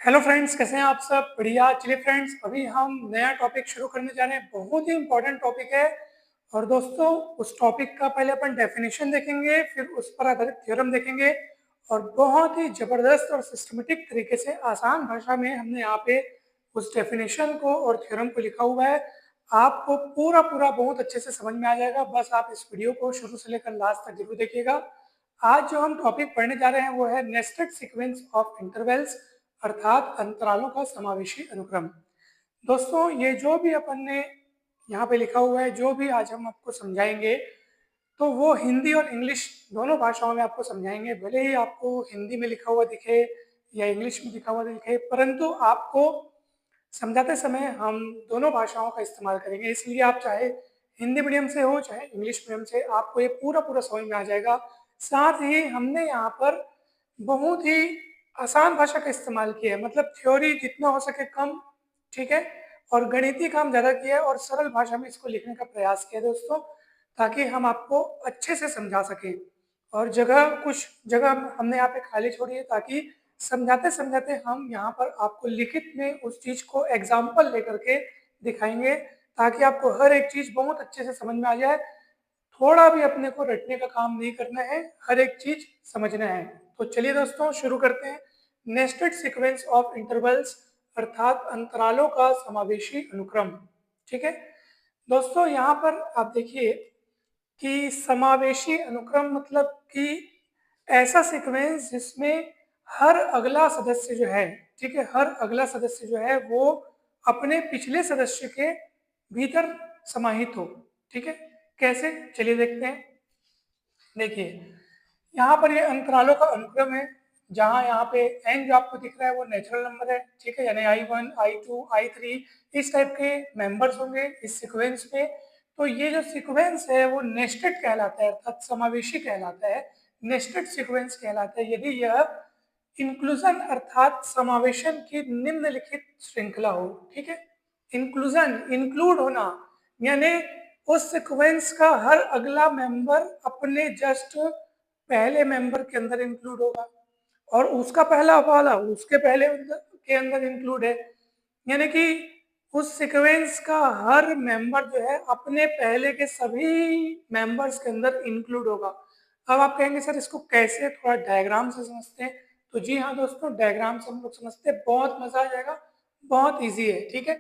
Hello friends, कैसे हैं आप सब? बढ़िया। चलिए फ्रेंड्स, अभी हम नया टॉपिक शुरू करने जा रहे हैं। बहुत ही इंपॉर्टेंट टॉपिक है। और दोस्तों, उस टॉपिक का पहले अपन डेफिनेशन देखेंगे, फिर उस पर आधारित थ्योरम देखेंगे। और बहुत ही जबरदस्त और सिस्टमेटिक तरीके से आसान भाषा में हमने यहाँ पे उस डेफिनेशन को और थ्योरम को लिखा हुआ है। आपको पूरा पूरा बहुत अच्छे से समझ में आ जाएगा। बस आप इस वीडियो को शुरू से लेकर लास्ट तक जरूर देखिएगा। आज जो हम टॉपिक पढ़ने जा रहे हैं वो है नेस्टेड सीक्वेंस ऑफ इंटरवल्स, अर्थात अंतरालों का समावेशी अनुक्रम। दोस्तों, ये जो भी अपन ने यहाँ पे लिखा हुआ है, जो भी आज हम आपको समझाएंगे, तो वो हिंदी और इंग्लिश दोनों भाषाओं में आपको समझाएंगे। भले ही आपको हिंदी में लिखा हुआ दिखे या इंग्लिश में लिखा हुआ दिखे, परंतु आपको समझाते समय हम दोनों भाषाओं का इस्तेमाल करेंगे। इसलिए आप चाहे हिंदी मीडियम से हो चाहे इंग्लिश मीडियम से, आपको ये पूरा पूरा समझ में आ जाएगा। साथ ही हमने यहाँ पर बहुत ही आसान भाषा का इस्तेमाल किया है, मतलब थ्योरी जितना हो सके कम, ठीक है, और गणितीय काम ज़्यादा किया है और सरल भाषा में इसको लिखने का प्रयास किया है दोस्तों, ताकि हम आपको अच्छे से समझा सकें। और कुछ जगह हमने यहाँ पे खाली छोड़ी है, ताकि समझाते समझाते हम यहाँ पर आपको लिखित में उस चीज़ को एग्जाम्पल लेकर के दिखाएंगे, ताकि आपको हर एक चीज़ बहुत अच्छे से समझ में आ जाए। थोड़ा भी अपने को रटने का काम नहीं करना है, हर एक चीज समझना है। तो चलिए दोस्तों, शुरू करते हैं। नेस्टेड सीक्वेंस ऑफ इंटरवल्स, अर्थात अंतरालों का समावेशी अनुक्रम। ठीक है दोस्तों, यहाँ पर आप देखिए कि समावेशी अनुक्रम मतलब कि ऐसा सीक्वेंस जिसमें हर अगला सदस्य जो है, ठीक है, हर अगला सदस्य जो है वो अपने पिछले सदस्य के भीतर समाहित हो। ठीक है, कैसे? चलिए देखते हैं। देखिए, यहाँ पर ये अंतरालों का अनुक्रम है, जहाँ यहाँ पे एन जो आपको दिख रहा है वो नेचुरल नंबर है। ठीक है, यानी I1, I2, I3 इस टाइप के मेंबर्स होंगे इस सीक्वेंस में। तो ये जो सीक्वेंस है वो नेस्टेड कहलाता है, अर्थात समावेशी कहलाता है, नेस्टेड सीक्वेंस कहलाता है यदि यह इंक्लूजन अर्थात समावेशन की निम्नलिखित श्रृंखला हो। ठीक है, इंक्लूजन, इंक्लूड होना, यानी उस सीक्वेंस का हर अगला मेंबर अपने जस्ट पहले मेंबर के अंदर इंक्लूड होगा, और उसका पहला वाला उसके पहले के अंदर इंक्लूड है। यानी कि उस सीक्वेंस का हर मेंबर जो है अपने पहले के सभी मेंबर्स के अंदर इंक्लूड होगा। अब आप कहेंगे सर इसको कैसे, थोड़ा डायग्राम से समझते हैं। तो जी हाँ दोस्तों, डायग्राम से हम लोग समझते हैं, बहुत मजा आ जाएगा, बहुत ईजी है। ठीक है,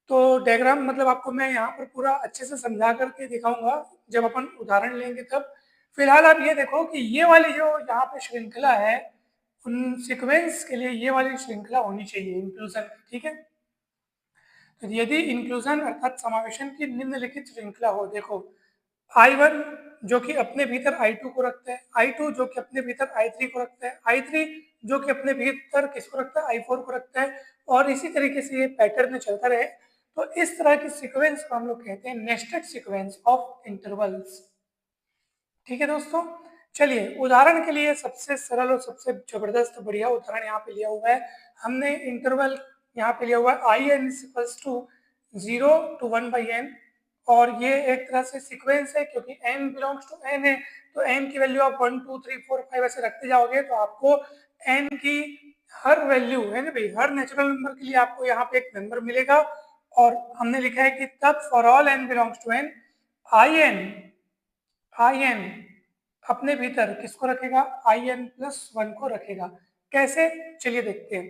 तो डायग्राम मतलब आपको मैं यहाँ पर पूरा अच्छे से समझा करके दिखाऊंगा जब अपन उदाहरण लेंगे तब। फिलहाल आप ये देखो कि ये वाली जो यहाँ पे श्रृंखला है, उन सीक्वेंस के लिए ये वाली श्रृंखला होनी चाहिए इंक्लूजन की। ठीक है, तो यदि इंक्लूजन अर्थात समावेशन की निम्नलिखित श्रृंखला हो, देखो I1 जो कि अपने भीतर I2 को रखता है, I2 जो कि अपने भीतर I3 को रखता है, I3 जो कि अपने भीतर किसको रखता है, I4 को रखता है, और इसी तरीके से ये पैटर्न चलता रहे, तो इस तरह की सीक्वेंस को हम लोग कहते हैं नेस्टेड सीक्वेंस ऑफ इंटरवल्स। ठीक है दोस्तों, चलिए उदाहरण के लिए सबसे सरल और सबसे जबरदस्त बढ़िया उदाहरण यहाँ पे लिया हुआ है हमने। इंटरवल यहाँ पे लिया हुआ है I n = 0 to 1/n, और ये एक तरह से सीक्वेंस है क्योंकि n बिलोंग्स टू n है, तो n की वैल्यू आप 1 2 3 4 5 ऐसे रखते जाओगे तो आपको n की हर वैल्यू है ना भाई, हर नेचुरल नंबर के लिए आपको यहाँ पे एक नंबर मिलेगा। और हमने लिखा है कि तब for all n belongs to n, I n अपने भीतर किसको रखेगा, IN+1 को रखेगा। कैसे? चलिए देखते हैं।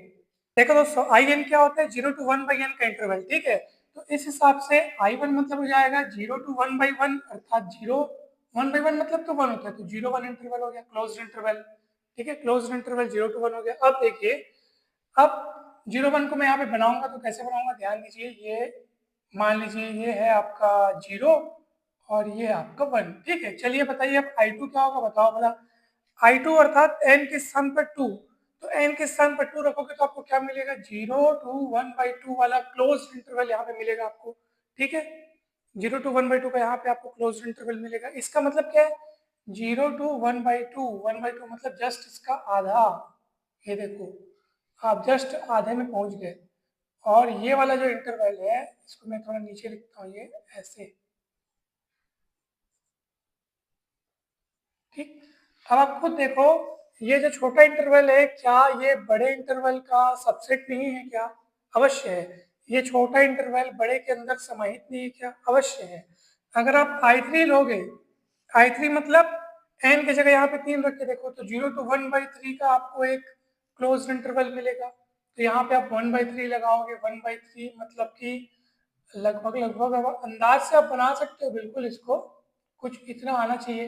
देखो दोस्तों, IN क्या होता है, 0 to 1/n का इंटरवल। ठीक है, तो इस हिसाब से I1 मतलब हो जाएगा 0 to 1/1, अर्थात 0 1/1 मतलब तो 1 होता है, तो 0 1 इंटरवल हो गया, क्लोज इंटरवल। ठीक है, क्लोज इंटरवल 0 to 1 हो गया। अब देखिए, अब 0 1 को मैं यहाँ पे बनाऊंगा तो कैसे बनाऊंगा, ध्यान दीजिए। ये मान लीजिए ये है आपका 0 और ये आपका 1। ठीक है, चलिए बताइए अब I2 क्या होगा, बताओ भला। I2 अर्थात n के स्थान पर 2, तो n के स्थान पर 2 रखोगे तो आपको क्या मिलेगा, 0 to 1/2 वाला क्लोज इंटरवल यहाँ पे मिलेगा आपको। ठीक है, 0 to 1/2 का यहाँ पे आपको क्लोज इंटरवल मिलेगा। इसका मतलब क्या है, 0 to 1/2, 1/2 मतलब जस्ट इसका आधा। ये देखो, आप जस्ट आधे में पहुंच गए। और ये वाला जो इंटरवल है, इसको मैं थोड़ा नीचे लिखता हूँ, ये ऐसे। ठीक, अब आप खुद देखो, ये जो छोटा इंटरवल है, क्या ये बड़े इंटरवल का सबसेट नहीं है क्या? अवश्य है। ये छोटा इंटरवल बड़े के अंदर समाहित नहीं है क्या? अवश्य है। अगर आप I3 लोगे, I3 मतलब n की जगह यहाँ पे 3 रख के देखो, तो 0 to 1/3 का आपको एक क्लोज इंटरवल मिलेगा। तो यहाँ पे आप 1/3 लगाओगे, 1/3 मतलब कि लगभग लगभग अब अंदाज से आप बना सकते हो बिल्कुल इसको, कुछ इतना आना चाहिए।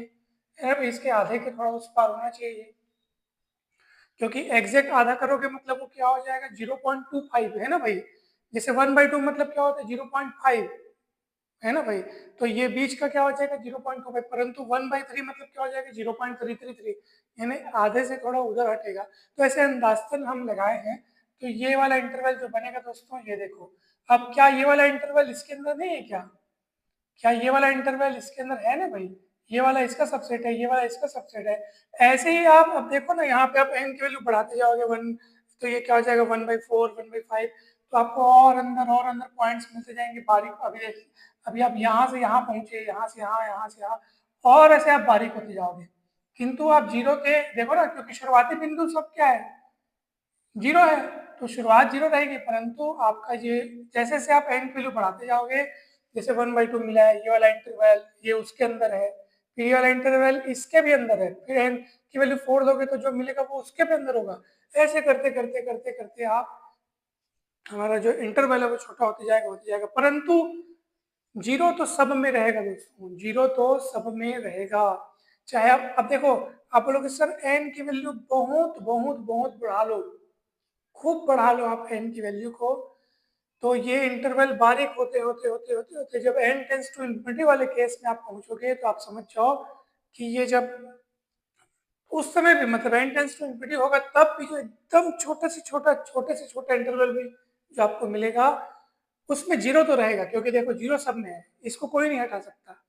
अब इसके आधे के थोड़ा उस पार होना चाहिए, क्योंकि एग्जैक्ट आधा करोगे मतलब वो क्या हो जाएगा, 0.25 है ना भाई। जैसे 1/2 मतलब क्या होता है, 0.5 है ना भाई। तो ये बीच का क्या हो जाएगा, 0.25, परंतु 1/3 मतलब क्या हो जाएगा, 0.333, यानी आधे से थोड़ा उधर हटेगा। तो ऐसे अंदाजतन हम लगाए हैं। तो ये वाला इंटरवल जो बनेगा दोस्तों, ये देखो। अब क्या ये वाला इंटरवल इसके अंदर नहीं है क्या? क्या ये वाला इंटरवल इसके अंदर है ना भाई? ये वाला इसका सबसेट है, ये वाला इसका सबसेट है। ऐसे ही आप अब देखो ना, यहाँ पे आप n की वैल्यू बढ़ाते जाओगे 1, तो ये क्या हो जाएगा, 1/4, 1/5। तो आपको और अंदर पॉइंट्स मिलते जाएंगे बारीक। अभी आप यहाँ से यहाँ पहुंचे, यहाँ से यहाँ, यहाँ से यहाँ, और ऐसे आप बारीक होते जाओगे। किंतु आप जीरो के देखो ना, क्योंकि शुरुआती बिंदु सब क्या है, जीरो है। तो शुरुआत जीरो रहेगी, परंतु आपका ये जैसे जैसे आप एन की वैल्यू बढ़ाते जाओगे, जैसे 1/2 मिला है, ये वाला इंटरवल ये उसके अंदर है, फिर ये वाला इंटरवल इसके भी अंदर है, फिर एन की वैल्यू 4 दोगे तो जो मिलेगा वो उसके भी अंदर होगा। ऐसे करते करते करते करते आप, हमारा जो इंटरवल है वो छोटा होते जाएगा, परंतु जीरो तो सब में रहेगा दोस्तों, जीरो तो सब में रहेगा। चाहे आप अब देखो, आप बोलोगे सर एन की वैल्यू बहुत बहुत बहुत बढ़ा लो, खूब बढ़ा लो आप एन की वैल्यू को, तो ये इंटरवल बारीक होते होते होते होते होते जब एन टेंस टू इन्फिनिटी वाले केस में आप पहुंचोगे, तो आप समझ जाओ कि ये जब उस समय भी मतलब एन टेंस टू इन्फिनिटी होगा, तब भी जो एकदम छोटे से छोटा इंटरवल भी जो आपको मिलेगा, उसमें जीरो तो रहेगा, क्योंकि देखो जीरो सब में है, इसको कोई नहीं हटा सकता।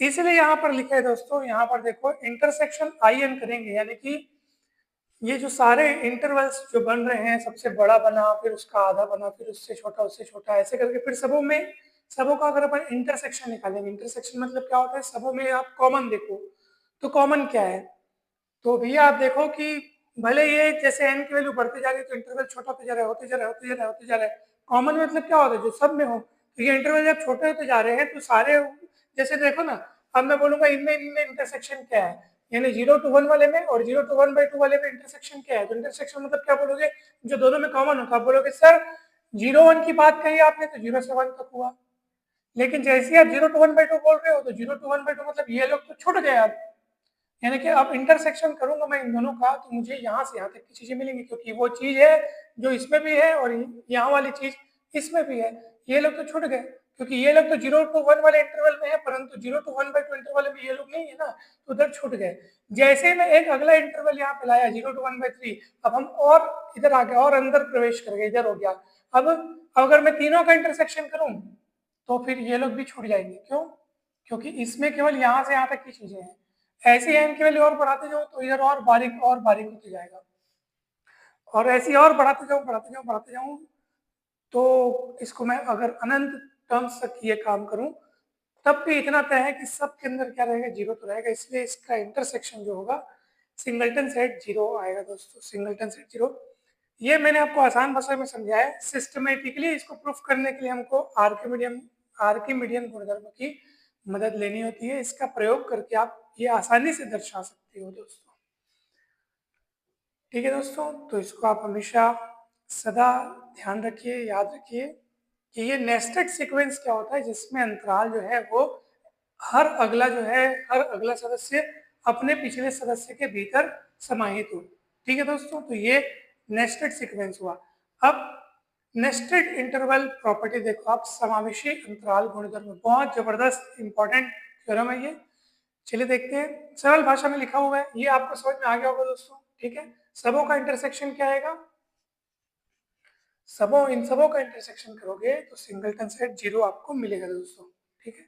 इसलिए यहाँ पर लिखा है दोस्तों, यहाँ पर देखो इंटरसेक्शन आई एन करेंगे, यानी कि ये जो सारे इंटरवल्स जो बन रहे हैं, सबसे बड़ा बना, फिर उसका आधा बना, फिर उससे छोटा, ऐसे करके फिर सबों का अगर अपन इंटरसेक्शन निकालेंगे, इंटरसेक्शन मतलब क्या होता है, सबों में आप कॉमन देखो, तो कॉमन क्या है। तो भैया आप देखो कि भले ये जैसे एन की वैल्यू बढ़ती जा रही है, तो इंटरवल छोटा होते जा रहा है, होते जा रहा है, होते जा रहा है, होते जा रहा है। कॉमन मतलब क्या होता है, जो सब में हो। तो ये इंटरवल जब छोटे होते जा रहे हैं, तो सारे जैसे देखो ना, अब मैं बोलूंगा इनमें इनमें इंटरसेक्शन क्या है, यानी 0 to 1 वाले में और 0 to 1/2 वाले में इंटरसेक्शन क्या है। तो इंटरसेक्शन मतलब क्या बोलोगे, जो दोनों में कॉमन होता है। आप बोलोगे सर 0 1 की बात कही आपने, तो 0 से 1 तक हुआ, लेकिन जैसे ही आप 0 to 1/2 बोल रहे हो, तो 0 to 1/2 मतलब ये लोग तो छूट गए अब। यानी कि अब इंटरसेक्शन करूंगा मैं इन दोनों का, तो मुझे यहाँ से यहाँ तक की चीजें मिलेंगी, क्योंकि वो चीज है जो इसमें भी है और यहाँ वाली चीज इसमें भी है। ये लोग तो छूट गए, क्योंकि ये लोग तो 0 to 1 वाले इंटरवल में है, परंतु 0 to 1/2 इंटरवल में ये लोग नहीं है ना, तो उधर छूट गए। जैसे ही मैं एक अगला इंटरवल यहाँ पे लाया 0 to 1/3, अब हम और इधर आ गए और अंदर प्रवेश कर गए, इधर हो गया। अब अगर मैं तीनों का इंटरसेक्शन करूं, तो फिर ये लोग भी छूट जाएंगे। क्यों? क्योंकि इसमें केवल यहाँ से यहाँ तक की चीजें हैं। ऐसे ही एन की वैल्यू और बढ़ाते जाओ, तो इधर और बारीक होते जाएगा, और ऐसे ही और बढ़ाते जाऊं, तो इसको मैं अगर अनंत टर्म्स तक ये काम करूं, तब भी इतना तय है कि सब के अंदर क्या रहेगा, जीरो तो रहेगा। इसलिए इसका इंटरसेक्शन जो होगा, सिंगलटन सेट जीरो आएगा दोस्तों, सिंगलटन सेट जीरो। ये मैंने आपको आसान भाषा में समझाया है। सिस्टमेटिकली इसको प्रूफ करने के लिए हमको आर्किमिडियन गुणधर्म की मदद लेनी होती है। इसका प्रयोग करके आप ये आसानी से दर्शा सकते हो दोस्तों। ठीक है दोस्तों, तो इसको आप हमेशा सदा ध्यान रखिए, याद रखिए कि ये नेस्टेड सीक्वेंस क्या होता है, जिसमें अंतराल जो है वो हर अगला सदस्य अपने पिछले सदस्य के भीतर समाहित हो। ठीक है दोस्तों, तो ये नेस्टेड सीक्वेंस हुआ। अब नेस्टेड इंटरवल प्रॉपर्टी देखो आप, समावेशी अंतराल गुणधर्म, बहुत जबरदस्त इंपॉर्टेंट थ्योरम है ये। चलिए देखते हैं, सरल भाषा में लिखा हुआ है, ये आपको समझ में आ गया होगा दोस्तों। ठीक है, सबों का इंटरसेक्शन क्या आएगा, इन सबों का इंटरसेक्शन करोगे तो सिंगलटन सेट जीरो आपको मिलेगा दोस्तों। ठीक है,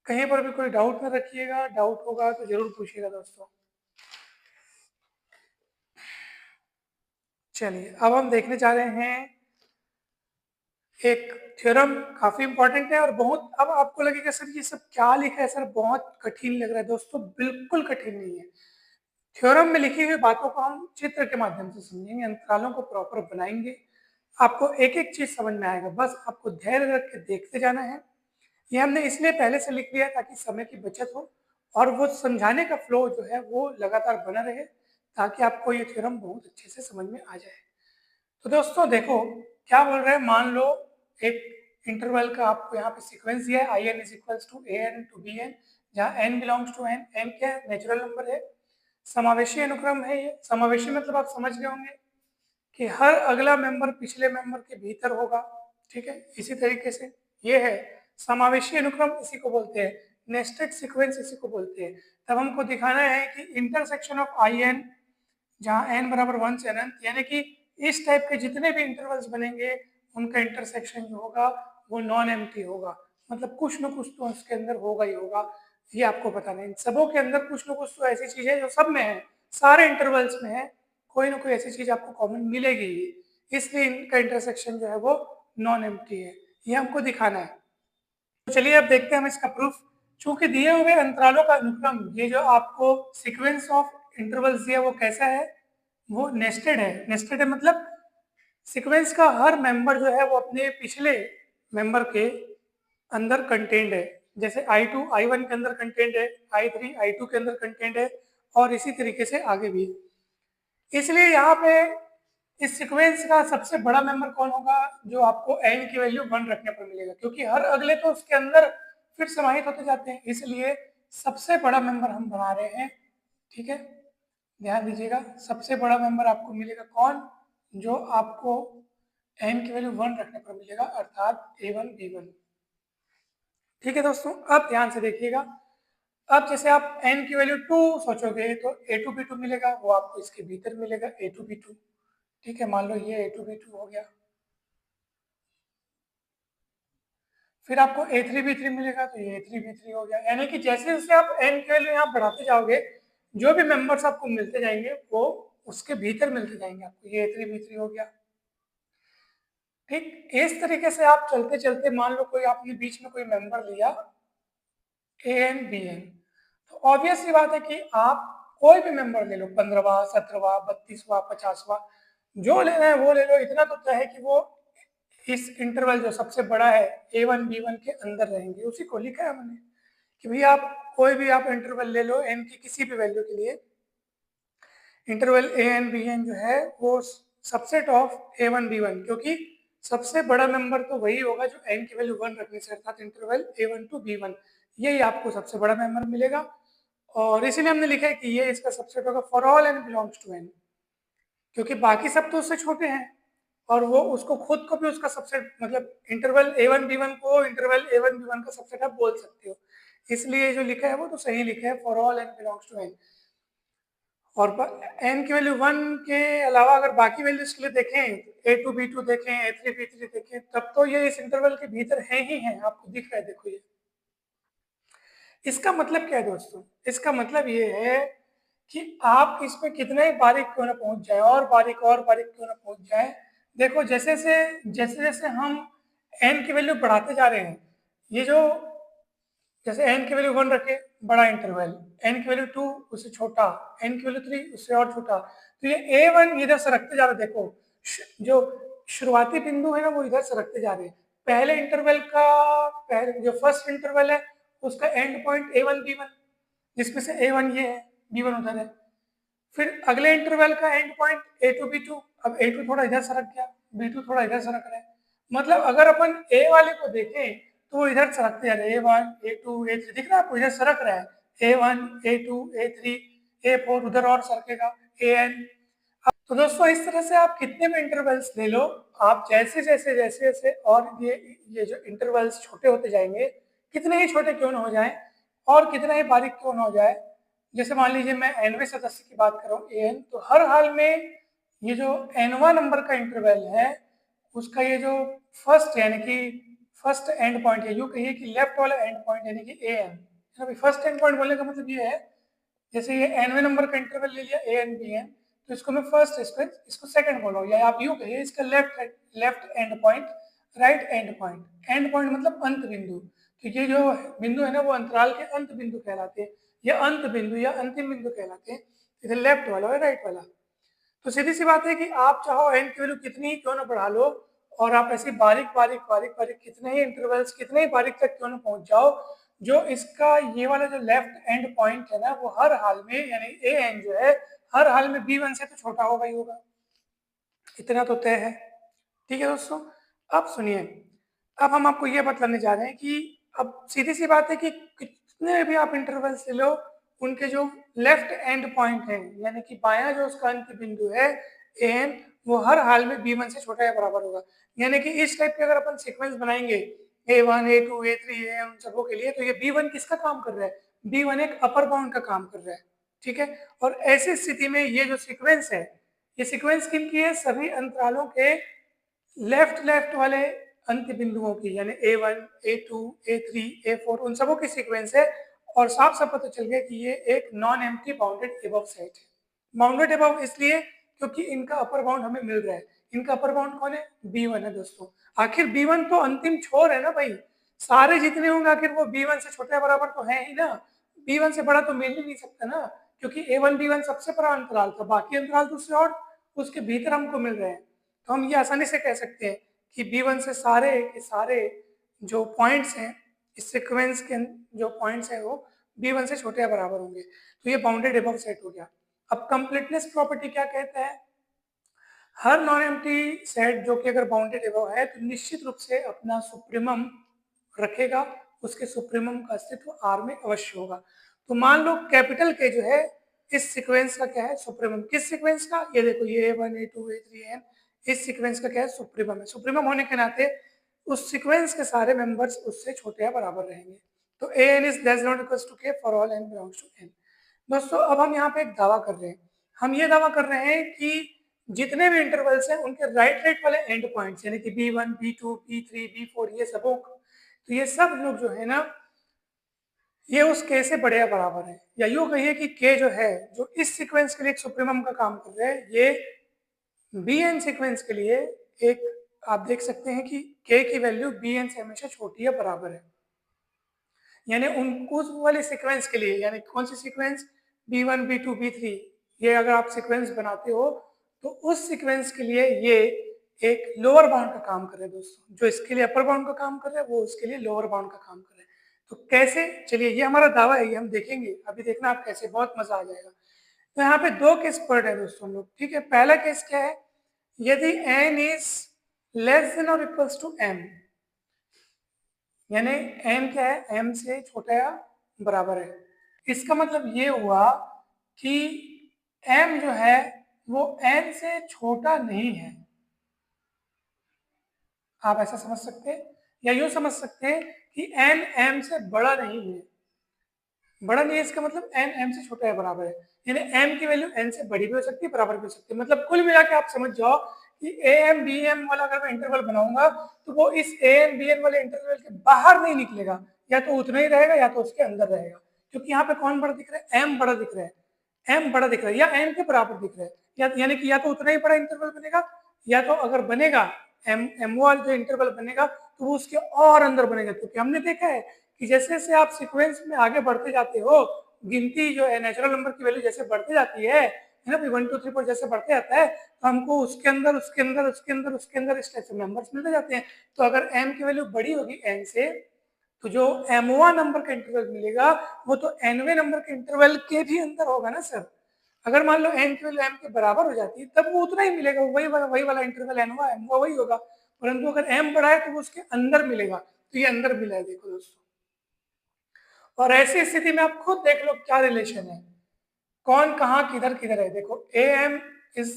कहीं पर भी कोई डाउट न रखिएगा, डाउट होगा तो जरूर पूछिएगा दोस्तों। चलिए अब हम देखने जा रहे हैं एक थ्योरम, काफी इंपॉर्टेंट है और बहुत, अब आपको लगेगा सर ये सब क्या लिखा है, सर बहुत कठिन लग रहा है। दोस्तों बिल्कुल कठिन नहीं है। थ्योरम में लिखी हुई बातों को हम चित्र के माध्यम से समझेंगे, अंतरालों को प्रॉपर बनाएंगे, आपको एक एक चीज समझ में आएगा, बस आपको धैर्य रख के देखते जाना है। ये हमने इसलिए पहले से लिख लिया ताकि समय की बचत हो और वो समझाने का फ्लो जो है वो लगातार बना रहे, ताकि आपको ये थ्योरम बहुत अच्छे से समझ में आ जाए। तो दोस्तों देखो क्या बोल रहे हैं, मान लो एक इंटरवल का आपको यहाँ पे सीक्वेंस दिया है, I N is equals to A N to B N, जहाँ N belongs to N, N क्या है, नेचुरल नंबर है, समावेशी अनुक्रम है। ये समावेशी मतलब आप समझ गए होंगे कि हर अगला मेंबर पिछले मेंबर के भीतर होगा, ठीक है। इसी तरीके से ये है समावेशी अनुक्रम, इसी को बोलते हैं नेस्टेड सीक्वेंस, इसी को बोलते हैं। तब हमको दिखाना है कि इंटरसेक्शन ऑफ आई एन, जहाँ एन बराबर 1 से अनंत, यानी कि इस टाइप के जितने भी इंटरवल्स बनेंगे उनका इंटरसेक्शन जो होगा वो नॉन एम्प्टी होगा, मतलब कुछ न कुछ तो उसके अंदर होगा ही होगा। ये आपको बताना है, इन सबों के अंदर कुछ न कुछ तो ऐसी चीज है जो सब में है, सारे इंटरवल्स में है, कोई ना कोई ऐसी चीज आपको कॉमन मिलेगी ही, इसलिए इनका इंटरसेक्शन जो है वो नॉन एम्प्टी है, ये हमको दिखाना है। तो चलिए अब देखते हैं हम इसका प्रूफ। चूंकि दिए हुए अंतरालों का अनुक्रम, ये जो आपको सीक्वेंस ऑफ इंटरवल्स दिया वो कैसा है, वो नेस्टेड है। नेस्टेड है मतलब सीक्वेंस का हर मेंबर जो है वो अपने पिछले मेंबर के अंदर कंटेंट है। जैसे I2 I1 के अंदर कंटेंट है, I3 I2 के अंदर कंटेंट है, और इसी तरीके से आगे भी। इसलिए यहाँ पे इस सीक्वेंस का सबसे बड़ा मेंबर कौन होगा, जो आपको n की वैल्यू 1 रखने पर मिलेगा, क्योंकि हर अगले तो उसके अंदर फिर समाहित होते जाते हैं, इसलिए सबसे बड़ा मेंबर हम बना रहे हैं, ठीक है। ध्यान दीजिएगा, सबसे बड़ा मेंबर आपको मिलेगा कौन, जो आपको n की वैल्यू 1 रखने पर मिलेगा, अर्थात A1 B1। ठीक है दोस्तों, अब ध्यान से देखिएगा। अब जैसे आप n की वैल्यू 2 सोचोगे तो A2 B2 मिलेगा, वो आपको इसके भीतर मिलेगा A2 B2, ठीक है। मान लो ये A2 B2 हो गया। फिर आपको A3 B3 मिलेगा, तो ये A3 B3 हो गया। यानी कि जैसे जैसे आप n की वैल्यू यहाँ बढ़ाते जाओगे, जो भी मेंबर्स आपको मिलते जाएंगे वो उसके भीतर मिलते जाएंगे आपको, ये A3 B3 हो गया। ठीक इस तरीके से आप चलते चलते, मान लो कोई आपने बीच में कोई मेंबर लिया AN BN, तो ऑब्वियस सी बात है कि आप कोई भी मेंबर ले लो, 15वां 17वां 32वां 50वां, जो लेना है वो ले लो। इतना तो तय है कि वो इस इंटरवल जो सबसे बड़ा है A1 B1 के अंदर रहेंगे, उसी को लिखा है हमने कि भाई आप कोई भी आप इंटरवल ले लो n की किसी भी वैल्यू के लिए, इंटरवल AN BN जो है वो सबसेट ऑफ A1 B1, क्योंकि सबसे बड़ा मेंबर तो वही होगा जो n की वैल्यू 1 रखने से, अर्थात इंटरवल A1 to B1, यही आपको सबसे बड़ा मेंबर मिलेगा। और इसीलिए हमने लिखा है कि ये इसका सबसेट होगा for all n belongs to n, क्योंकि बाकी सब तो उससे छोटे हैं, और वो उसको खुद को भी उसका सबसेट, मतलब इंटरवल A1 B1 को इंटरवल A1 B1 का सबसेट आप बोल सकते हो, इसलिए जो लिखा है वो तो सही लिखा है, for all n belongs to n। और n की वैल्यू 1 के अलावा अगर बाकी वैल्यूज के लिए देखें, A2 B2 देखें, A3 B3 देखें, तब तो ये इस इंटरवल के भीतर है ही है, आपको दिख रहा है, देखो ये। इसका मतलब क्या है दोस्तों, इसका मतलब ये है कि आप इसमें कितने ही बारीक क्यों ना पहुंच जाए, और बारीक क्यों ना पहुंच जाए, देखो जैसे जैसे हम n की वैल्यू बढ़ाते जा रहे हैं, ये जो जैसे n की वैल्यू 1 रखे, बड़ा इंटरवल, n की वैल्यू 2 उससे छोटा, n की वैल्यू 3 उससे और छोटा, तो ये A1 इधर से रखते जा रहे, देखो जो शुरुआती बिंदु है ना वो इधर से रखते जा रहे हैं। पहले इंटरवल का पहले जो फर्स्ट इंटरवल है उसका एंड पॉइंट A1 B1, जिसमें से A1 ये है, B1 उधर है। फिर अगले इंटरवल का एंड पॉइंट A2 B2, अब A2 थोड़ा इधर सरक गया, B2 थोड़ा इधर सरक रहा है, मतलब अगर अपन A वाले को देखें तो वो इधर सरकते जा रहे हैं, A1 A2 A3, दिख रहा है आपको, इधर सरक रहा है, A1 A2 A3 A4 उधर और सरकेगा, AN। तो दोस्तों इस तरह से आप कितने भी इंटरवल्स ले लो, आप जैसे जैसे जैसे जैसे और ये जो इंटरवल्स छोटे होते जाएंगे, कितने ही छोटे क्यों ना हो जाए और कितना ही बारीक क्यों ना हो जाए, जैसे मान लीजिए मैं nवें सदस्य की बात कर रहा हूँ AN, तो हर हाल में ये जो nवां नंबर का इंटरवल है उसका ये जो फर्स्ट यानी कि फर्स्ट एंड पॉइंट है, यूँ कहिए कि लेफ्ट वाला एंड पॉइंट यानी कि AN, फर्स्ट एंड पॉइंट बोलने का मतलब ये है, जैसे ये nवें नंबर का इंटरवल ले लिया AN BN, तो इसको मैं फर्स्ट, इसको सेकंड बोलो, या आप यूँ कहिए इसका left and point, right and point मतलब अंत बिंदु। तो ये जो बिंदु है ना वो अंतराल के अंत बिंदु कहलाते हैं, या अंत बिंदु या अंतिम बिंदु कहलाते हैं। इधर लेफ्ट वाला और राइट वाला। तो सीधी सी बात है कि आप चाहो एन की वैल्यू कितनी ही क्यों ना बढ़ा लो, और आप ऐसे बारीक बारीक बारीक बारीक कितने ही इंटरवल्स कितने ही बारीक तक क्यों ना पहुंच जाओ, जो इसका ये वाला जो लेफ्ट एंड पॉइंट है ना, वो हर हाल में यानी ए एन जो है हर हाल में बी वन से तो छोटा होगा ही होगा, इतना तो तय है। ठीक है दोस्तों, अब सुनिए, अब हम आपको ये बतलाने जा रहे हैं कि अब सीधी सी बात है कि कितने भी आप इंटरवल्स ले लो, उनके जो लेफ्ट एंड पॉइंट है यानी कि बायां जो उसका अंत बिंदु है एन, वो हर हाल में बी वन से छोटा या बराबर होगा। यानी कि इस टाइप के अगर अपन सीक्वेंस बनाएंगे A one A two A three A उन सबों के लिए, तो ये बी वन किसका काम कर रहा है, बी वन एक अपर बाउंड का काम कर रहा है। ठीक है, और ऐसी स्थिति में ये जो सीक्वेंस है, ये सीक्वेंस किन की है, सभी अंतरालों के लेफ्ट लेफ्ट वाले अंत्य बिंदुओं की, यानी A1, A2, A3, A4 उन सबों की सीक्वेंस है। और साफ साफ पता चल गया कि ये एक non empty bounded above set है। बाउंडेड एबव इसलिए क्योंकि इनका अपर बाउंड हमें मिल रहा है। इनका अपर बाउंड कौन है, B1 है दोस्तों। आखिर B1 तो अंतिम छोर है ना भाई, सारे जितने होंगे आखिर वो B1 से छोटे बराबर तो है ही ना, B1 से बड़ा तो मिल ही नहीं सकता ना, क्योंकि A1 B1 सबसे बड़ा अंतराल था, बाकी अंतराल दूसरे और उसके भीतर हमको मिल रहे हैं। तो हम ये आसानी से कह सकते हैं कि B1 से सारे के सारे जो पॉइंट्स हैं इस सीक्वेंस के जो पॉइंट्स हैं वो B1 से छोटे या बराबर होंगे। तो ये बाउंडेड एबव सेट हो गया। अब कंप्लीटनेस प्रॉपर्टी क्या कहता है, हर नॉन एम्प्टी सेट जो कि अगर बाउंडेड एबव है तो निश्चित रूप से अपना सुप्रीमम रखेगा, उसके सुप्रीमम का अस्तित्व R में अवश्य होगा। तो मान लो कैपिटल के जो है इस सीक्वेंस का क्या है सुप्रीमम, किस सीक्वेंस का, ये देखो ये A1 A2 A3 एन, इस सीक्वेंस का क्या है सुप्रीमम है। सुप्रीमम होने के नाते उस सीक्वेंस के सारे मेंबर्स उससे छोटे या बराबर रहेंगे। तो an is less than equal to k for all n belongs to n। दोस्तों अब हम यहाँ पे एक दावा कर रहे हैं, हम ये दावा कर रहे हैं कि जितने भी इंटरवल्स हैं उनके राइट राइट वाले एंड पॉइंट्स यानी कि B1 B2 B3 B4 ये सब, तो ये सब लोग जो है ना ये उस k से बड़े या बराबर है। या यूं कहिए कि k जो है जो इस सीक्वेंस के लिए एक सुप्रीमम का काम कर रहा है, ये bn सीक्वेंस के लिए एक, आप देख सकते हैं कि k की वैल्यू bn से हमेशा छोटी या बराबर है। यानी उन उस वाले सीक्वेंस के लिए, यानी कौन C sequence, B1 B2 B3, ये अगर आप सीक्वेंस बनाते हो तो उस सीक्वेंस के लिए ये एक लोअर बाउंड का काम कर रहे हैं दोस्तों, जो इसके लिए अपर बाउंड का काम कर रहे हैं वो उसके लिए लोअर बाउंड का काम कर रहे हैं। तो कैसे, चलिए ये हमारा दावा है, ये हम देखेंगे, अभी देखना आप कैसे, बहुत मजा आ जाएगा। तो यहाँ पे दो केस पढ़ रहे हैं दोस्तों हम लोग, ठीक है। पहला केस क्या है, यदि n इज लेस देन और इक्वल्स टू m, यानी n क्या है, m से छोटा या बराबर है, इसका मतलब ये हुआ कि m जो है वो n से छोटा नहीं है। आप ऐसा समझ सकते हैं, या यूं समझ सकते हैं कि n m से बड़ा नहीं है। बड़ा नहीं है इसका मतलब n m से छोटा या बराबर है, यानी m की वैल्यू n से बड़ी भी हो सकती है बराबर भी हो सकती है। मतलब कुल मिला के आप समझ जाओ कि am bm वाला अगर मैं इंटरवल बनाऊंगा तो वो इस am bn वाले इंटरवल के बाहर नहीं निकलेगा, या तो उतना ही रहेगा या तो उसके अंदर रहेगा। क्योंकि यहाँ पे कौन बड़ा दिख रहा है, m बड़ा दिख रहा है, m बड़ा दिख रहा है या n के बराबर दिख रहा है, यानी कि या तो उतना ही बड़ा इंटरवल बनेगा, या तो अगर बनेगा m वाला जो इंटरवल बनेगा तो वो उसके और अंदर बनेगा। क्योंकि हमने देखा है कि जैसे जैसे आप सीक्वेंस में आगे बढ़ते जाते हो, गिनती जो है नेचुरल नंबर की वैल्यू जैसे बढ़ती जाती है ना, 1 2 3 4 जैसे बढ़ते जाता है तो हमको उसके अंदर उसके अंदर उसके अंदर उसके अंदर इस टाइप से नंबर्स मिलते जाते हैं। तो अगर m की वैल्यू बड़ी होगी n से, तो जो mवा नंबर का इंटरवल मिलेगा वो तो nवे नंबर के इंटरवल के भी अंदर होगा ना सर। अगर मान लो n की वैल्यू m के बराबर हो जाती है तब वो उतना ही मिलेगा, वही वाला इंटरवल nवा mवा वही होगा। परंतु अगर m बड़ा है तो वो उसके अंदर मिलेगा, तो ये अंदर मिला है देखो दोस्तों। और ऐसी स्थिति में आप खुद देख लो क्या रिलेशन है, कौन कहाँ किधर किधर है। देखो am is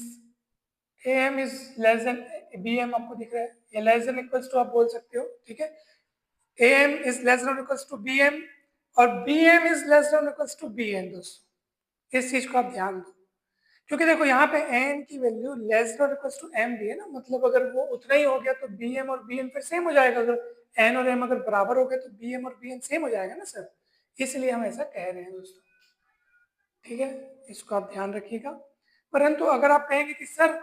less then bm, आपको दिख रहा है, ये लेस देन इक्वल्स टू आप बोल सकते हो, ठीक है। am is less than equals to bm और bm is less than equals to bn दोस्तों, इस चीज को आप ध्यान दो। क्योंकि देखो यहाँ पे n की value less than equals to m भी है ना, मतलब अगर वो उतना ही हो गया तो bm और bn फिर सेम हो जाएगा। अगर n और m अगर बराबर हो गए तो bm और bn सेम हो जाएगा ना सर, इसलिए हम ऐसा कह रहे हैं दोस्तों, ठीक है। इसको आप ध्यान रखिएगा। परंतु अगर आप कहेंगे कि सर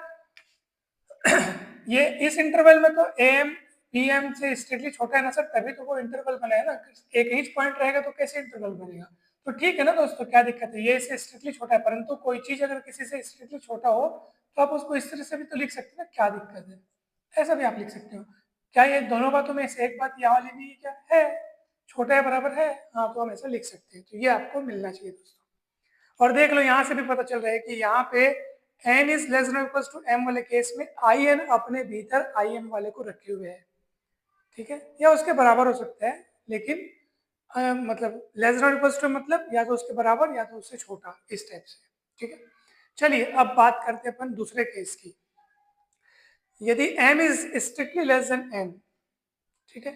ये इस इंटरवल में तो am bm से स्ट्रिक्टली छोटा है ना सर, तभी तो वो इंटरवल बना है ना, एक ही पॉइंट रहेगा तो कैसे इंटरवल बनेगा। तो ठीक है ना दोस्तों, क्या दिक्कत है, ये इससे स्ट्रिक्टली छोटा है, परंतु कोई चीज अगर किसी से स्ट्रिक्टली छोटा हो तो आप उसको इस तरह से भी तो लिख सकते हैं ना, क्या दिक्कत है, ऐसा भी आप लिख सकते हो। क्या ये दोनों बातों में से एक बात यहाँ वाली नहीं है, क्या है, छोटा है बराबर है, हाँ तो हम ऐसा लिख सकते हैं, तो ये आपको मिलना चाहिए दोस्तों। और देख लो यहाँ से भी पता चल रहा है कि यहाँ पे n is less than equals to m वाले केस में आई एन अपने भीतर आई एम वाले को रखे हुए है, ठीक है, या उसके बराबर हो सकता है, लेकिन मतलब लेस देन इक्वल्स टू मतलब या तो उसके बराबर या तो उससे छोटा, इस टाइप से, ठीक है। चलिए अब बात करते हैं अपन दूसरे केस की। यदि m is strictly less than n, ठीक है,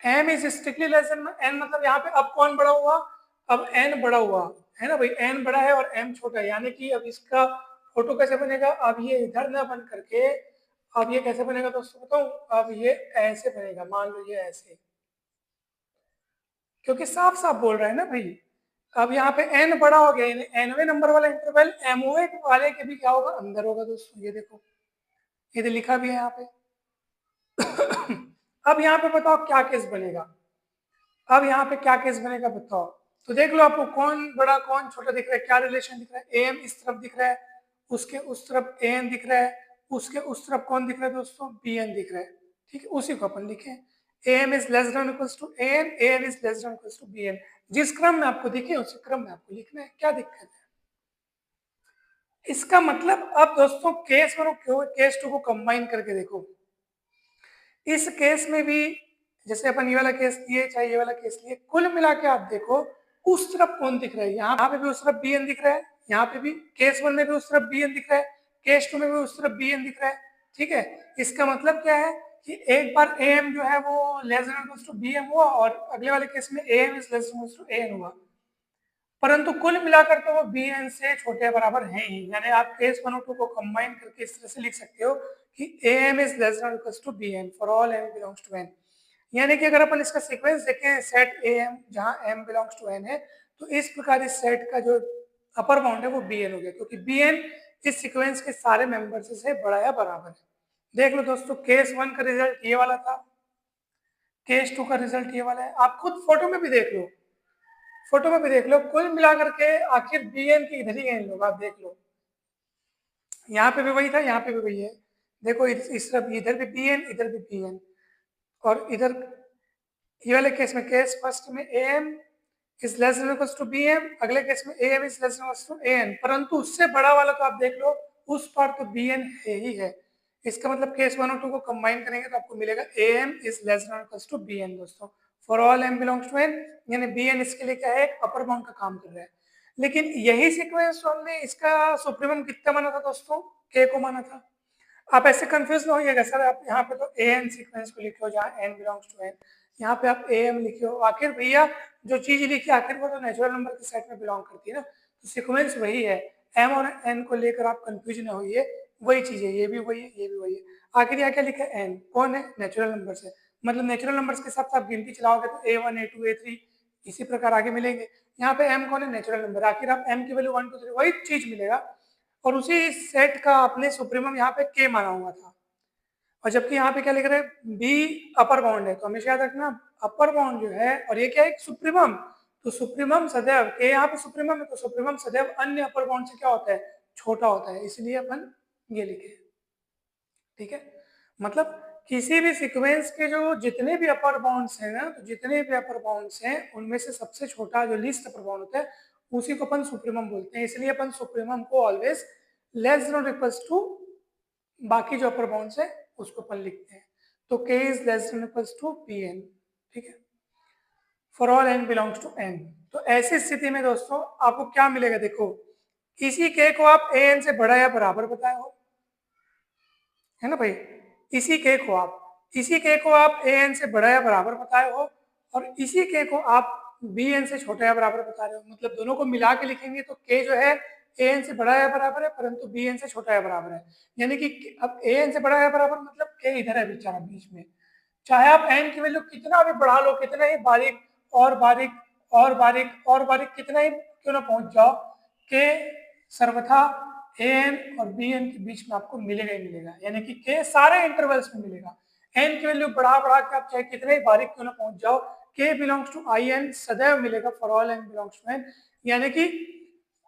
m is strictly less than n मतलब यहाँ पे अब कौन बड़ा हुआ, अब n बड़ा हुआ है ना भाई, n बड़ा है और m छोटा है, यानी कि अब इसका फोटो कैसे बनेगा, अब ये इधर ना बन करके अब ये कैसे बनेगा दोस्तों बताऊं, अब ये ऐसे बनेगा, मान लो ये ऐसे, क्योंकि साफ साफ बोल रहा है ना भाई। अब यहाँ पे n बड़ा हो गया, यानी nवें नंबर वाला इंटरवल मोए वाले के भी क्या होगा, अंदर होगा दोस्तों, ये देखो ये तो लिखा भी है यहाँ पे। अब यहाँ पे बताओ क्या केस बनेगा, अब यहाँ पे क्या केस बनेगा बताओ, तो देख लो आपको कौन बड़ा कौन छोटा दिख रहा है, क्या रिलेशन दिख रहा है, एम इस तरफ दिख रहा है, उसके उस तरफ एन दिख रहा है, उसके उस तरफ कौन दिख रहा है दोस्तों, बी एन दिख रहा है, ठीक है, उसी को अपन लिखे, m is less than equals to n is less than equals to B n, जिस क्रम में आपको दिखे उसी क्रम में आपको लिखना है, क्या दिक्कत है। इसका मतलब अब दोस्तों केस वन और केस टू को कंबाइन करके देखो, इस केस में भी जैसे अपन ये वाला केस लिए चाहे ये वाला केस लिए, कुल मिला के आप देखो उस तरफ कौन दिख रहा है, यहाँ पे भी उस तरफ बी एन दिख रहा है, यहाँ पे भी केस वन में भी उस तरफ बी एन दिख रहा है, केस टू में भी उस तरफ बी एन दिख रहा है, ठीक है। इसका मतलब क्या है कि एक बार ए एम जो है वो less than to b m हुआ और अगले वाले केस में a M is less than to A n हुआ, परंतु कुल मिलाकर तो वो बी एन से छोटे बराबर हैं ही, यानी आप केस वन और टू को कंबाइन करके इस तरह से लिख सकते हो कि a M is less than to B n for all M belongs to N, यानी कि अगर अपन इसका सीक्वेंस देखें सेट ए एम जहाँ एम बिलोंग्स टू एन है, तो इस प्रकार इस सेट का जो अपर बाउंड है वो बी एन हो गया, क्योंकि बी एन इस सीक्वेंस के सारे मेंबर्स से बड़ा या बराबर है। देख लो दोस्तों केस वन का रिजल्ट ये वाला था, केस टू का रिजल्ट ये वाला है, आप खुद फोटो में भी देख लो, फोटो में भी देख लो, कुल मिलाकर के आखिर बी एन की इधर ही गए लोग, आप देख लो यहाँ पे भी वही था, यहाँ पे भी वही है, देखो इस तरफ इधर भी बी एन इधर भी बी एन, और इधर ये वाले केस में केस फर्स्ट में a M is less than equals to b m, अगले केस में a M is less than equals to A n, परंतु उससे बड़ा वाला तो आप देख लो उस पर तो बी एन है ही है, इसका मतलब केस वन और टू को कंबाइन करेंगे तो आपको मिलेगा A M is less than equals to B N दोस्तों, for all M belongs to N, यानी बी एन इसके लिए क्या है, एक अपर बाउंड का काम कर रहा है। लेकिन यही सीक्वेंस तो हमने इसका सुप्रीमम कितना माना था दोस्तों, के को माना था। आप ऐसे कंफ्यूज ना होइएगा सर, आप यहाँ पे तो ए एन सीक्वेंस को लिखे हो जहाँ एन बिलोंग्स टू एन, यहाँ पे आप ए एम लिखे हो, आखिर भैया जो चीज लिखी आखिर वो तो नेचुरल नंबर के सेट में बिलोंग करती है ना, तो सीक्वेंस वही है, एम और एन को लेकर आप कंफ्यूज ना होइए, वही चीज है, ये भी वही है ये भी वही है, आखिर यहाँ क्या लिखा है, एन कौन है, नेचुरल नंबर है, मतलब नेचुरल नंबर्स के साथ आप गिनती चलाओगे तो A one A two A three इसी प्रकार आगे मिलेंगे, यहाँ पे एम कौन है, नेचुरल नंबर, आखिर आप एम की वैल्यू वन टू थ्री वही चीज मिलेगा, और उसी सेट का आपने सुप्रीमम यहाँ पे के माना हुआ था, और जबकि यहाँ पे क्या लिख रहे हैं बी अपर बाउंड है, तो हमेशा याद रखना अपर बाउंड जो है और ये क्या है सुप्रीमम, तो सुप्रीमम सदैव के यहाँ पे सुप्रीमम है तो सुप्रीमम सदैव अन्य अपर बाउंड से क्या होता है, छोटा होता है, इसलिए अपन ये लिखे, ठीक है। मतलब किसी भी सीक्वेंस के जो जितने भी अपर बाउंड्स हैं ना, तो जितने भी अपर बाउंड्स हैं उनमें से सबसे छोटा जो लीस्ट अपर बाउंड होता है उसी को अपन सुप्रीमम बोलते हैं, इसलिए अपन सुप्रीमम को ऑलवेज लेस देन और इक्वल्स टू बाकी जो अपर बाउंड्स है उसको अपन लिखते हैं, तो k is less than equals to p n, ठीक है, for all n belongs to n। तो ऐसी स्थिति में दोस्तों आपको क्या मिलेगा, देखो इसी k को आप a n से बड़ा या बराबर बताए हो, है ना भाई, इसी k को आप a n से बड़ा या बराबर बताए हो, और इसी k को आप b n से छोटा या बराबर बता रहे हो, मतलब दोनों को मिला के लिखेंगे तो k जो है ए एन से बड़ा या बराबर है परंतु बी एन से छोटा या बराबर है, यानी कि अब ए एन से बड़ा या बराबर मतलब के इधर है बेचारा बीच में, चाहे आप एन की वैल्यू कितना भी बढ़ा लो, कितना ही बारीक और बारीक और बारीक और बारीक कितना ही क्यों ना पहुंच जाओ, के सर्वथा ए एन और बी एन के बीच में आपको मिलेगा ही मिलेगा, यानी कि के सारे इंटरवल्स में मिलेगा, एन की वैल्यू बढ़ा बढ़ा के आप चाहे कितने ही बारीक क्यों ना पहुंच जाओ, के बिलोंग्स टू आई एन सदैव मिलेगा for all n belongs to N, यानी कि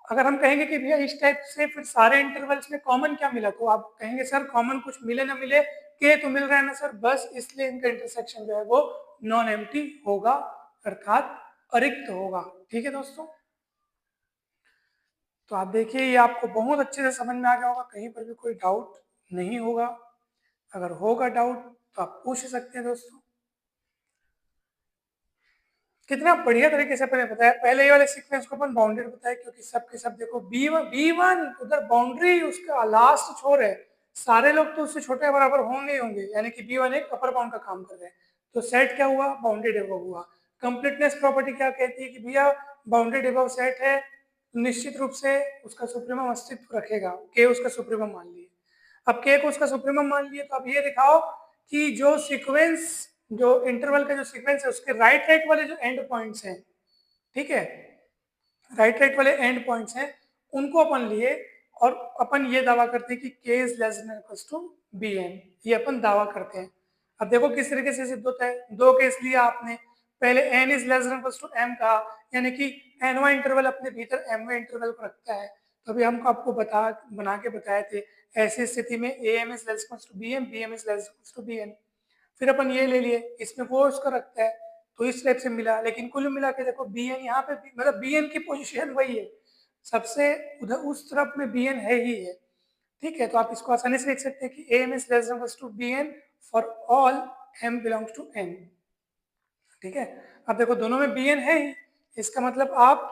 अगर हम कहेंगे कि भैया इस टाइप से फिर सारे इंटरवल्स में कॉमन क्या मिला, तो आप कहेंगे सर कॉमन कुछ मिले ना मिले, के तो मिल रहा है ना सर, बस इसलिए इनका इंटरसेक्शन जो है वो नॉन एम्प्टी होगा, अर्थात अरिक्त होगा। ठीक है दोस्तों, तो आप देखिए ये आपको बहुत अच्छे से समझ में आ गया होगा, कहीं पर भी कोई डाउट नहीं होगा। अगर होगा डाउट तो आप पूछ सकते हैं दोस्तों। कितना बढ़िया तरीके से पहले बताया, पहले ये वाले सीक्वेंस को अपन बाउंडेड बताया, क्योंकि सब के सब देखो B1 उधर बाउंड्री उसका लास्ट छोर है, सारे लोग तो उससे छोटे बराबर होंगे ही होंगे, यानी कि B1 एक अपर बाउंड का काम कर रहे हैं, तो सेट क्या हुआ, बाउंडेड एबव हुआ। कंप्लीटनेस प्रॉपर्टी क्या कहती है कि भैया बाउंडेड एबव सेट है, निश्चित रूप से उसका सुप्रीमम अस्तित्व रखेगा, के उसका सुप्रीमम मान लिए। अब के को उसका सुप्रीमम मान लिए, तो अब ये दिखाओ कि जो सीक्वेंस, जो इंटरवल का जो सीक्वेंस है उसके राइट राइट वाले जो एंड पॉइंट्स हैं, ठीक है, राइट राइट वाले एंड पॉइंट्स हैं, उनको अपन लिए और अपन ये दावा करते हैं कि k is less than equals to bn, ये अपन दावा करते हैं। अब देखो किस तरीके से सिद्ध होता है, दो केस लिया आपने, पहले n is less than equals to m कहा, यानी कि nवां इंटरवल अपने भीतर mवां इंटरवल को रखता है, तो अभी हमको आपको बना के बताए थे, ऐसी स्थिति में am is less equals to bm, bm is less equals to bn। फिर अपन ये ले लिए, इसमें वो उसका रखता है, तो इस टाइप से मिला, लेकिन कुल मिला के देखो bn यहाँ पे मतलब bn की पोजीशन वही है, सबसे उधर उस तरफ में bn है ही है। ठीक है, तो आप इसको आसानी से लिख सकते हैं कि am is less than equals to bn for all m belongs to n। ठीक है, अब देखो दोनों में bn है ही, इसका मतलब आप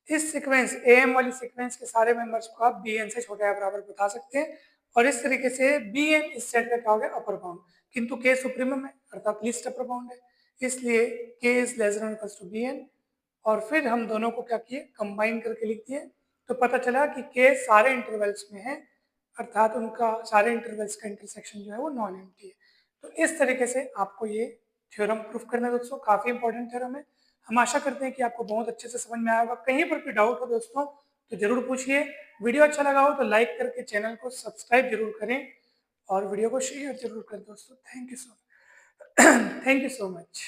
इस सीक्वेंस am वाली सीक्वेंस के सारे मेंबर्स को आप bn से छोटा या बराबर बता सकते हैं, और इस तरीके से bn इस सेट का क्या हो गया, अपर बाउंड, किंतु k सुप्रीमम है अर्थात लीस्ट अपर बाउंड है, इसलिए k is less than equals to bn, और फिर हम दोनों को क्या किए, कंबाइन करके लिख दिए, तो पता चला कि k सारे इंटरवल्स में है, अर्थात उनका सारे इंटरवल्स का इंटरसेक्शन जो है वो नॉन एम्प्टी है। तो इस तरीके से आपको ये थ्योरम प्रूफ करना है दोस्तों, काफी इंपॉर्टेंट थ्योरम है। हम आशा करते हैं कि आपको बहुत अच्छे से समझ में आया होगा, कहीं पर भी डाउट हो दोस्तों तो जरूर पूछिए। वीडियो अच्छा लगा हो तो लाइक करके चैनल को सब्सक्राइब जरूर करें, और वीडियो को शेयर जरूर करें दोस्तों। Thank you so much.